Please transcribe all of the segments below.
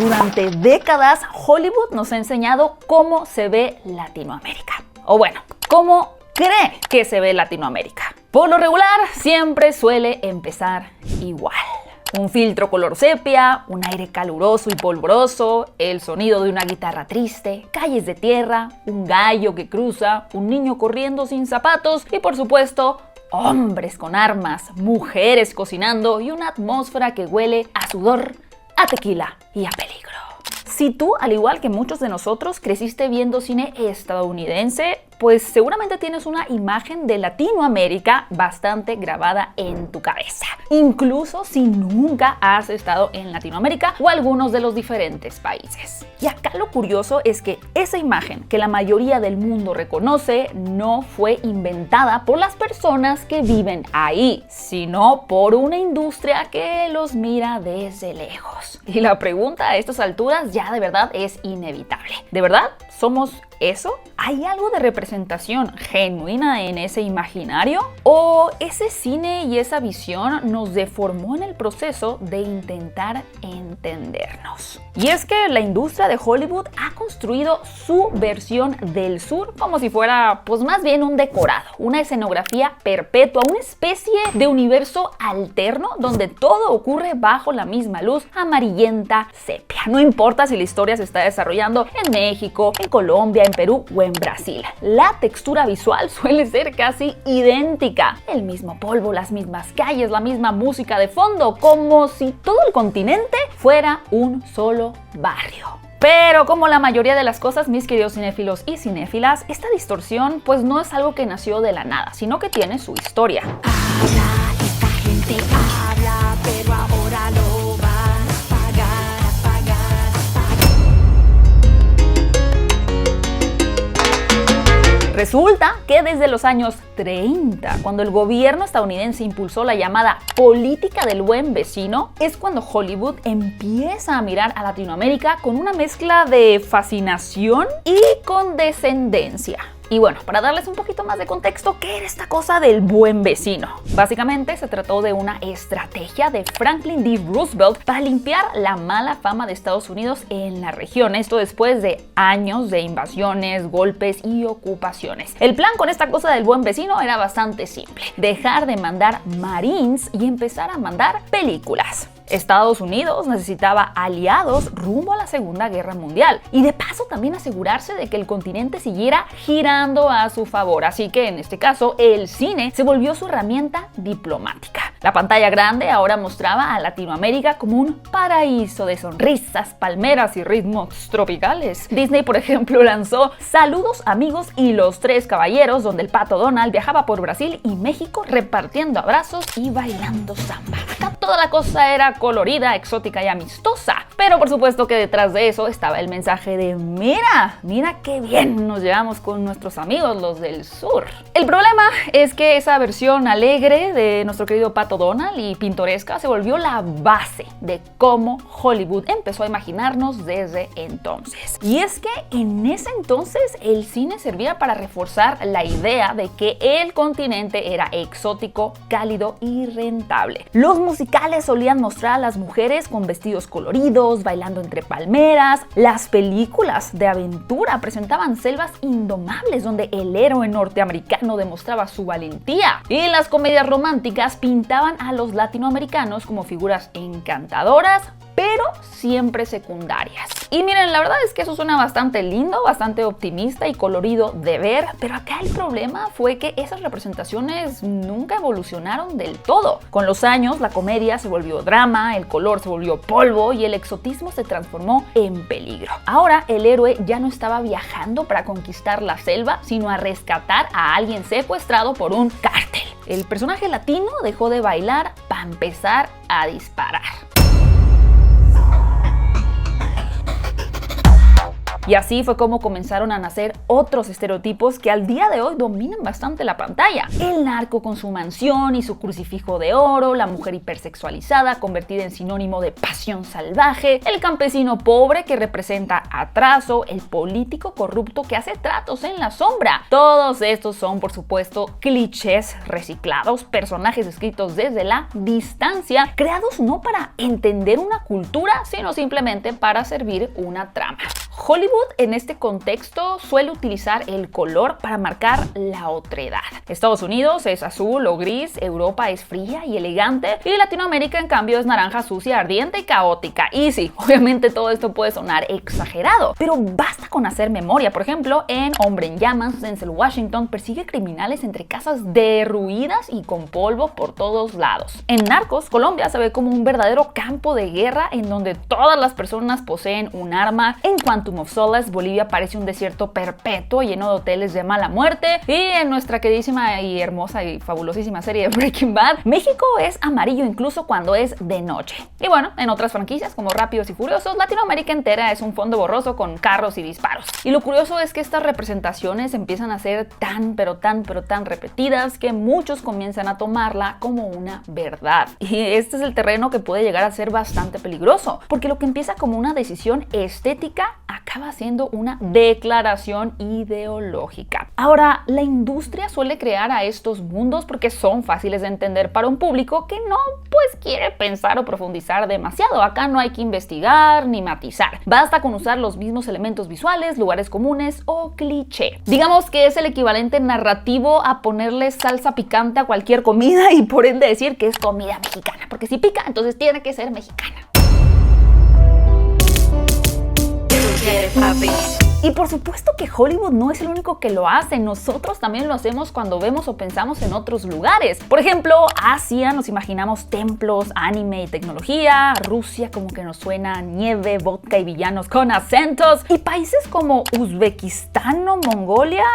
Durante décadas, Hollywood nos ha enseñado cómo se ve Latinoamérica. O bueno, cómo cree que se ve Latinoamérica. Por lo regular, siempre suele empezar igual. Un filtro color sepia, un aire caluroso y polvoroso, el sonido de una guitarra triste, calles de tierra, un gallo que cruza, un niño corriendo sin zapatos y, por supuesto, hombres con armas, mujeres cocinando y una atmósfera que huele a sudor, a tequila y a peligro. Si tú, al igual que muchos de nosotros, creciste viendo cine estadounidense, pues seguramente tienes una imagen de Latinoamérica bastante grabada en tu cabeza. Incluso si nunca has estado en Latinoamérica o algunos de los diferentes países. Y acá lo curioso es que esa imagen que la mayoría del mundo reconoce no fue inventada por las personas que viven ahí, sino por una industria que los mira desde lejos. Y la pregunta a estas alturas ya de verdad es inevitable. ¿De verdad somos eso? ¿Hay algo de representación genuina en ese imaginario? ¿O ese cine y esa visión nos deformó en el proceso de intentar entendernos? Y es que la industria de Hollywood ha construido su versión del sur como si fuera, pues más bien un decorado, una escenografía perpetua, una especie de universo alterno donde todo ocurre bajo la misma luz amarillenta sepia. No importa si la historia se está desarrollando en México, en Colombia, en Perú o en Brasil. La textura visual suele ser casi idéntica. El mismo polvo, las mismas calles, la misma música de fondo, como si todo el continente fuera un solo barrio. Pero como la mayoría de las cosas, mis queridos cinéfilos y cinéfilas, esta distorsión pues no es algo que nació de la nada, sino que tiene su historia. Habla, esta gente habla, pero ahora lo van a pagar. Resulta que desde los años 30, cuando el gobierno estadounidense impulsó la llamada política del buen vecino, es cuando Hollywood empieza a mirar a Latinoamérica con una mezcla de fascinación y condescendencia. Y bueno, para darles un poquito más de contexto, ¿qué era esta cosa del buen vecino? Básicamente se trató de una estrategia de Franklin D. Roosevelt para limpiar la mala fama de Estados Unidos en la región. Esto después de años de invasiones, golpes y ocupaciones. El plan con esta cosa del buen vecino era bastante simple: dejar de mandar Marines y empezar a mandar películas. Estados Unidos necesitaba aliados rumbo a la Segunda Guerra Mundial y de paso también asegurarse de que el continente siguiera girando a su favor. Así que en este caso el cine se volvió su herramienta diplomática. La pantalla grande ahora mostraba a Latinoamérica como un paraíso de sonrisas, palmeras y ritmos tropicales. Disney, por ejemplo, lanzó Saludos Amigos y Los Tres Caballeros, donde el Pato Donald viajaba por Brasil y México repartiendo abrazos y bailando samba. Acá toda la cosa era colorida, exótica y amistosa. Pero por supuesto que detrás de eso estaba el mensaje de mira qué bien nos llevamos con nuestros amigos los del sur. El problema es que esa versión alegre de nuestro querido Pato Donald y pintoresca se volvió la base de cómo Hollywood empezó a imaginarnos desde entonces. Y es que en ese entonces el cine servía para reforzar la idea de que el continente era exótico, cálido y rentable. Los musicales solían mostrar a las mujeres con vestidos coloridos, bailando entre palmeras. Las películas de aventura presentaban selvas indomables donde el héroe norteamericano demostraba su valentía. Y las comedias románticas pintaban a los latinoamericanos como figuras encantadoras, pero siempre secundarias. Y miren, la verdad es que eso suena bastante lindo, bastante optimista y colorido de ver, pero acá el problema fue que esas representaciones nunca evolucionaron del todo. Con los años, la comedia se volvió drama, el color se volvió polvo y el exotismo se transformó en peligro. Ahora, el héroe ya no estaba viajando para conquistar la selva, sino a rescatar a alguien secuestrado por un cártel. El personaje latino dejó de bailar para empezar a disparar. Y así fue como comenzaron a nacer otros estereotipos que al día de hoy dominan bastante la pantalla. El narco con su mansión y su crucifijo de oro, la mujer hipersexualizada convertida en sinónimo de pasión salvaje, el campesino pobre que representa atraso, el político corrupto que hace tratos en la sombra. Todos estos son, por supuesto, clichés reciclados, personajes escritos desde la distancia, creados no para entender una cultura, sino simplemente para servir una trama. Hollywood en este contexto suele utilizar el color para marcar la otredad. Estados Unidos es azul o gris, Europa es fría y elegante y Latinoamérica en cambio es naranja sucia, ardiente y caótica. Y sí, obviamente todo esto puede sonar exagerado, pero basta con hacer memoria. Por ejemplo, en Hombre en Llamas, Denzel Washington persigue criminales entre casas derruidas y con polvo por todos lados. En Narcos, Colombia se ve como un verdadero campo de guerra en donde todas las personas poseen un arma. En Quantum of Solace, Bolivia parece un desierto perpetuo lleno de hoteles de mala muerte. Y en nuestra queridísima y hermosa y fabulosísima serie de Breaking Bad, México es amarillo incluso cuando es de noche. Y bueno, en otras franquicias como Rápidos y Furiosos, Latinoamérica entera es un fondo borroso con carros y disparos. Y lo curioso es que estas representaciones empiezan a ser tan repetidas que muchos comienzan a tomarla como una verdad. Y este es el terreno que puede llegar a ser bastante peligroso, porque lo que empieza como una decisión estética acaba siendo una declaración ideológica. Ahora, la industria suele crear a estos mundos porque son fáciles de entender para un público que no quiere pensar o profundizar demasiado. Acá no hay que investigar ni matizar. Basta con usar los mismos elementos visuales, lugares comunes o cliché. Digamos que es el equivalente narrativo a ponerle salsa picante a cualquier comida y por ende decir que es comida mexicana, porque si pica, entonces tiene que ser mexicana. Y por supuesto que Hollywood no es el único que lo hace, nosotros también lo hacemos cuando vemos o pensamos en otros lugares. Por ejemplo, Asia, nos imaginamos templos, anime y tecnología, Rusia como que nos suena nieve, vodka y villanos con acentos, y países como Uzbekistán o Mongolia,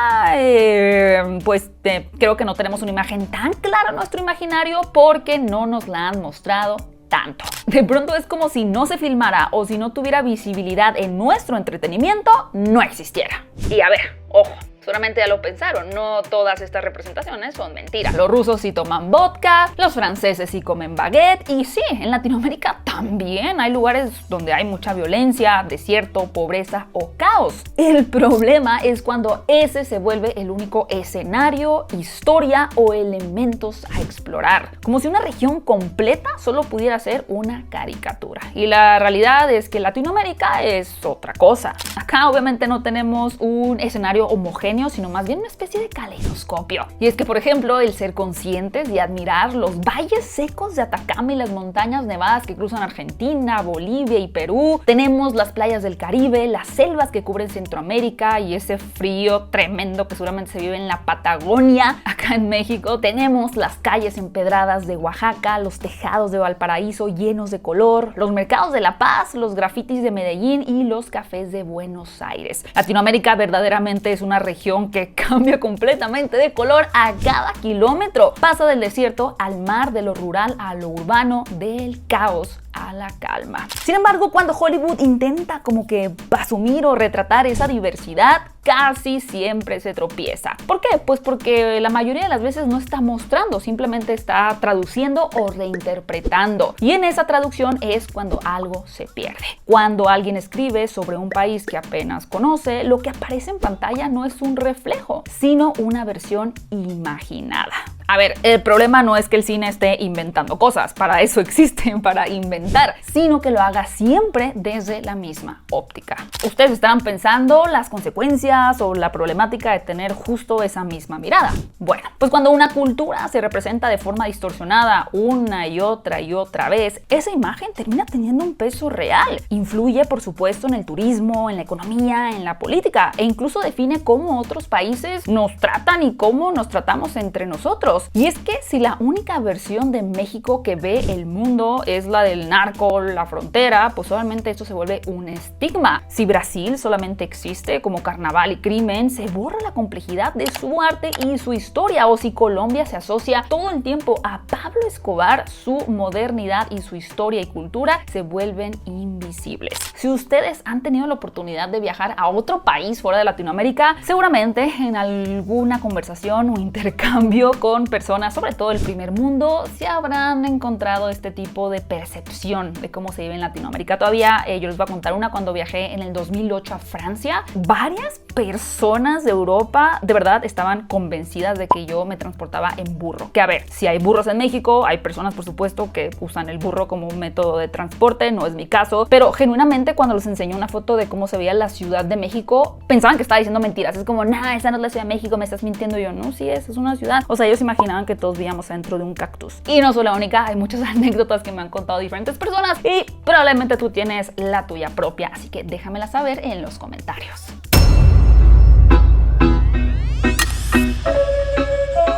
creo que no tenemos una imagen tan clara en nuestro imaginario porque no nos la han mostrado tanto. De pronto es como si no se filmara o si no tuviera visibilidad en nuestro entretenimiento, no existiera. Y a ver, ojo, seguramente ya lo pensaron, no todas estas representaciones son mentiras. Los rusos sí toman vodka, los franceses sí comen baguette y sí, en Latinoamérica también hay lugares donde hay mucha violencia, desierto, pobreza o caos. El problema es cuando ese se vuelve el único escenario, historia o elementos a explorar. Como si una región completa solo pudiera ser una caricatura. Y la realidad es que Latinoamérica es otra cosa. Acá obviamente no tenemos un escenario homogéneo, sino más bien una especie de caleidoscopio. Y es que, por ejemplo, el ser conscientes y admirar los valles secos de Atacama y las montañas nevadas que cruzan Argentina, Bolivia y Perú. Tenemos las playas del Caribe, las selvas que cubren Centroamérica y ese frío tremendo que seguramente se vive en la Patagonia. Acá en México tenemos las calles empedradas de Oaxaca, los tejados de Valparaíso llenos de color, los mercados de La Paz, los grafitis de Medellín y los cafés de Buenos Aires. Latinoamérica verdaderamente es una región que cambia completamente de color a cada kilómetro. Pasa del desierto al mar, de lo rural a lo urbano, del caos a la calma. Sin embargo, cuando Hollywood intenta como que asumir o retratar esa diversidad, casi siempre se tropieza. ¿Por qué? Pues porque la mayoría de las veces no está mostrando, simplemente está traduciendo o reinterpretando. Y en esa traducción es cuando algo se pierde. Cuando alguien escribe sobre un país que apenas conoce, lo que aparece en pantalla no es un reflejo, sino una versión imaginada. A ver, el problema no es que el cine esté inventando cosas, para eso existen, para inventar, sino que lo haga siempre desde la misma óptica. Ustedes estarán pensando las consecuencias o la problemática de tener justo esa misma mirada. Bueno, pues cuando una cultura se representa de forma distorsionada una y otra vez, esa imagen termina teniendo un peso real. Influye, por supuesto, en el turismo, en la economía, en la política e incluso define cómo otros países nos tratan y cómo nos tratamos entre nosotros. extranjeros. Y es que si la única versión de México que ve el mundo es la del narco, la frontera, pues solamente esto se vuelve un estigma. Si Brasil solamente existe como carnaval y crimen, se borra la complejidad de su arte y su historia. O si Colombia se asocia todo el tiempo a Pablo Escobar, su modernidad y su historia y cultura se vuelven invisibles. Si ustedes han tenido la oportunidad de viajar a otro país fuera de Latinoamérica, seguramente en alguna conversación o intercambio con personas, sobre todo del primer mundo, se habrán encontrado este tipo de percepción de cómo se vive en Latinoamérica. Todavía yo les voy a contar una cuando viajé en el 2008 a Francia. Varias personas de Europa de verdad estaban convencidas de que yo me transportaba en burro. Que a ver, si hay burros en México, hay personas por supuesto que usan el burro como un método de transporte, no es mi caso, pero genuinamente cuando les enseñé una foto de cómo se veía la Ciudad de México, pensaban que estaba diciendo mentiras. Es como, nah, esa no es la Ciudad de México, me estás mintiendo. Yo, no, sí es una ciudad. O sea, ellos imaginaban que todos vivíamos dentro de un cactus. Y no soy la única, hay muchas anécdotas que me han contado diferentes personas y probablemente tú tienes la tuya propia, así que déjamela saber en los comentarios.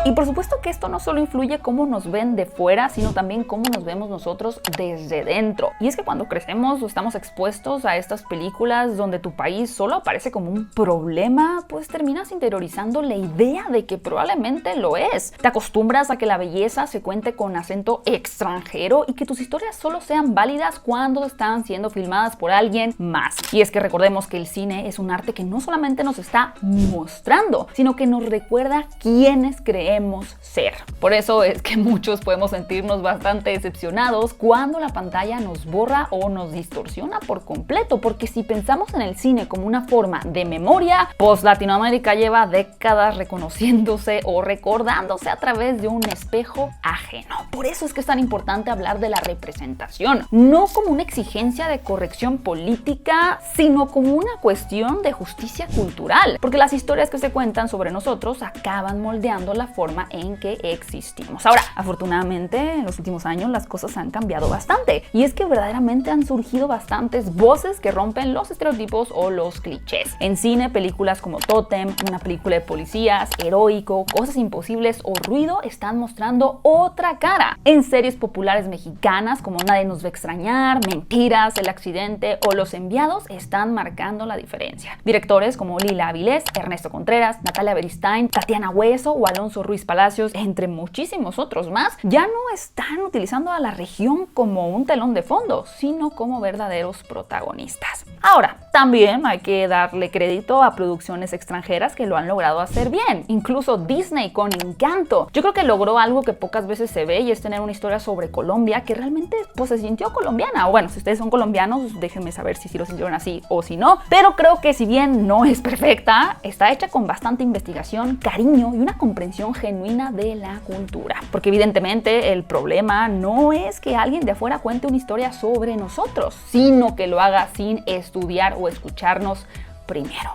Y por supuesto que esto no solo influye cómo nos ven de fuera, sino también cómo nos vemos nosotros desde dentro. Y es que cuando crecemos o estamos expuestos a estas películas donde tu país solo aparece como un problema, pues terminas interiorizando la idea de que probablemente lo es. Te acostumbras a que la belleza se cuente con acento extranjero y que tus historias solo sean válidas cuando están siendo filmadas por alguien más. Y es que recordemos que el cine es un arte que no solamente nos está mostrando, sino que nos recuerda quiénes creemos ser. Por eso es que muchos podemos sentirnos bastante decepcionados cuando la pantalla nos borra o nos distorsiona por completo, porque si pensamos en el cine como una forma de memoria, pues Latinoamérica lleva décadas reconociéndose o recordándose a través de un espejo ajeno. Por eso es que es tan importante hablar de la representación, no como una exigencia de corrección política, sino como una cuestión de justicia cultural, porque las historias que se cuentan sobre nosotros acaban moldeando la forma en que existimos. Ahora, afortunadamente, en los últimos años las cosas han cambiado bastante y es que verdaderamente han surgido bastantes voces que rompen los estereotipos o los clichés. En cine, películas como Tótem, una película de policías, Heroico, Cosas Imposibles o Ruido están mostrando otra cara. En series populares mexicanas como Nadie nos va a extrañar, Mentiras, El accidente o Los enviados están marcando la diferencia. Directores como Lila Avilés, Ernesto Contreras, Natalia Beristain, Tatiana Hueso o Alonso Ruiz Palacios, entre muchísimos otros más, ya no están utilizando a la región como un telón de fondo, sino como verdaderos protagonistas. Ahora, también hay que darle crédito a producciones extranjeras que lo han logrado hacer bien. Incluso Disney con Encanto. Yo creo que logró algo que pocas veces se ve y es tener una historia sobre Colombia que realmente pues se sintió colombiana. O bueno, si ustedes son colombianos, déjenme saber si lo sintieron así o si no. Pero creo que si bien no es perfecta, está hecha con bastante investigación, cariño y una comprensión genuina de la cultura. Porque evidentemente el problema no es que alguien de afuera cuente una historia sobre nosotros, sino que lo haga sin estudiar o escucharnos primero.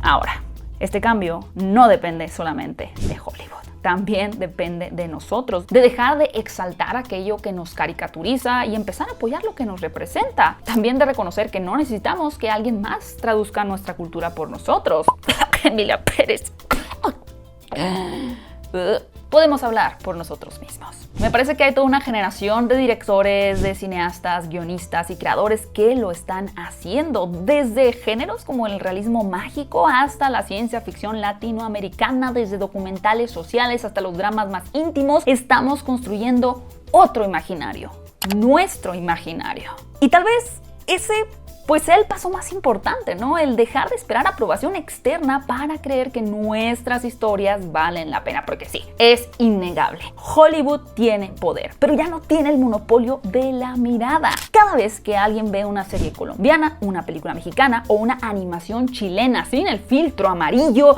Ahora, este cambio no depende solamente de Hollywood. También depende de nosotros, de dejar de exaltar aquello que nos caricaturiza y empezar a apoyar lo que nos representa. También de reconocer que no necesitamos que alguien más traduzca nuestra cultura por nosotros. Emilia Pérez. Podemos hablar por nosotros mismos. Me parece que hay toda una generación de directores, de cineastas, guionistas y creadores que lo están haciendo, desde géneros como el realismo mágico hasta la ciencia ficción latinoamericana, desde documentales sociales hasta los dramas más íntimos. Estamos construyendo otro imaginario, nuestro imaginario. Y tal vez ese pues sea el paso más importante, ¿no? El dejar de esperar aprobación externa para creer que nuestras historias valen la pena, porque sí, es innegable. Hollywood tiene poder, pero ya no tiene el monopolio de la mirada. Cada vez que alguien ve una serie colombiana, una película mexicana o una animación chilena sin el filtro amarillo,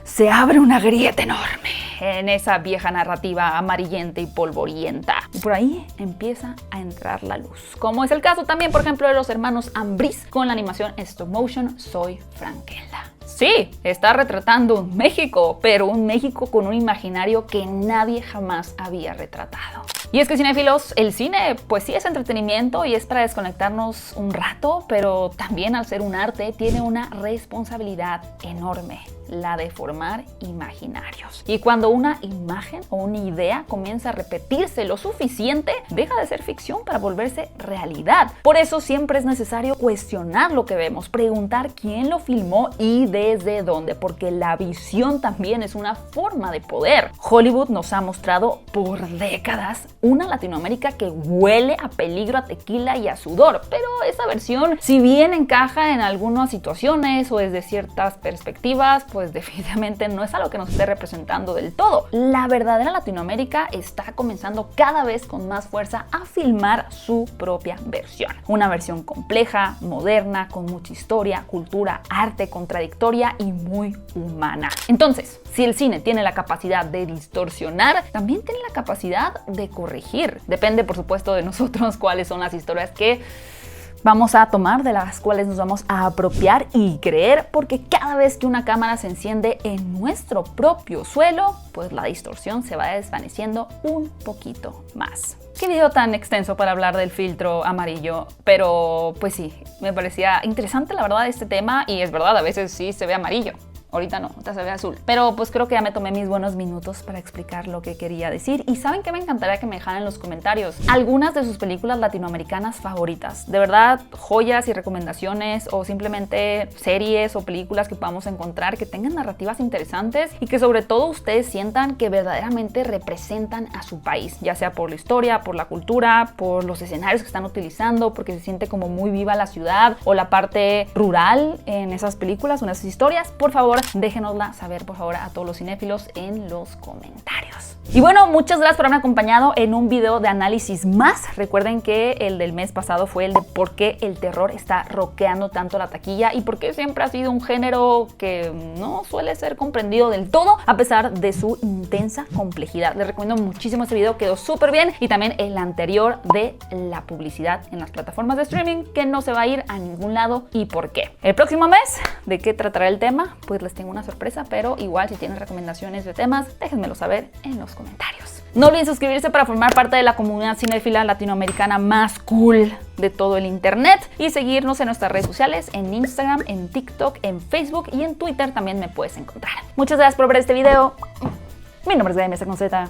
se abre una grieta enorme en esa vieja narrativa amarillenta y polvorienta. Y por ahí empieza a entrar la luz. Como es el caso también, por ejemplo, de los hermanos Ambriz con la animación stop motion Soy Franquela. Sí, está retratando un México, pero un México con un imaginario que nadie jamás había retratado. Y es que, cinéfilos, el cine pues sí es entretenimiento y es para desconectarnos un rato, pero también al ser un arte tiene una responsabilidad enorme, la de formar imaginarios. Y cuando una imagen o una idea comienza a repetirse lo suficiente, deja de ser ficción para volverse realidad. Por eso siempre es necesario cuestionar lo que vemos, preguntar quién lo filmó y desde dónde, porque la visión también es una forma de poder. Hollywood nos ha mostrado por décadas una Latinoamérica que huele a peligro, a tequila y a sudor, pero esa versión, si bien encaja en algunas situaciones o desde ciertas perspectivas, pues definitivamente no es algo que nos esté representando del todo. La verdadera Latinoamérica está comenzando cada vez con más fuerza a filmar su propia versión. Una versión compleja, moderna, con mucha historia, cultura, arte, contradictoria y muy humana. Entonces, si el cine tiene la capacidad de distorsionar, también tiene la capacidad de corregir. Depende, por supuesto, de nosotros cuáles son las historias que vamos a tomar, de las cuales nos vamos a apropiar y creer, porque cada vez que una cámara se enciende en nuestro propio suelo, pues la distorsión se va desvaneciendo un poquito más. Qué video tan extenso para hablar del filtro amarillo, pero pues sí, me parecía interesante la verdad este tema y es verdad, a veces sí se ve amarillo. Ahorita no, ahorita se ve azul. Pero pues creo que ya me tomé mis buenos minutos para explicar lo que quería decir. Y ¿saben qué? Me encantaría que me dejaran en los comentarios algunas de sus películas latinoamericanas favoritas. De verdad, joyas y recomendaciones o simplemente series o películas que podamos encontrar que tengan narrativas interesantes y que sobre todo ustedes sientan que verdaderamente representan a su país, ya sea por la historia, por la cultura, por los escenarios que están utilizando, porque se siente como muy viva la ciudad o la parte rural en esas películas o en esas historias. Por favor, déjenosla saber, por favor, a todos los cinéfilos en los comentarios. Y bueno, muchas gracias por haberme acompañado en un video de análisis más. Recuerden que el del mes pasado fue el de por qué el terror está rockeando tanto la taquilla y por qué siempre ha sido un género que no suele ser comprendido del todo a pesar de su intensa complejidad. Les recomiendo muchísimo este video, quedó súper bien, y también el anterior de la publicidad en las plataformas de streaming, que no se va a ir a ningún lado y por qué. El próximo mes, ¿de qué tratará el tema? Pues les tengo una sorpresa, pero igual si tienen recomendaciones de temas, déjenmelo saber en los comentarios. No olviden suscribirse para formar parte de la comunidad cinéfila latinoamericana más cool de todo el internet y seguirnos en nuestras redes sociales, en Instagram, en TikTok, en Facebook y en Twitter también me puedes encontrar. Muchas gracias por ver este video. Mi nombre es GMS con Z.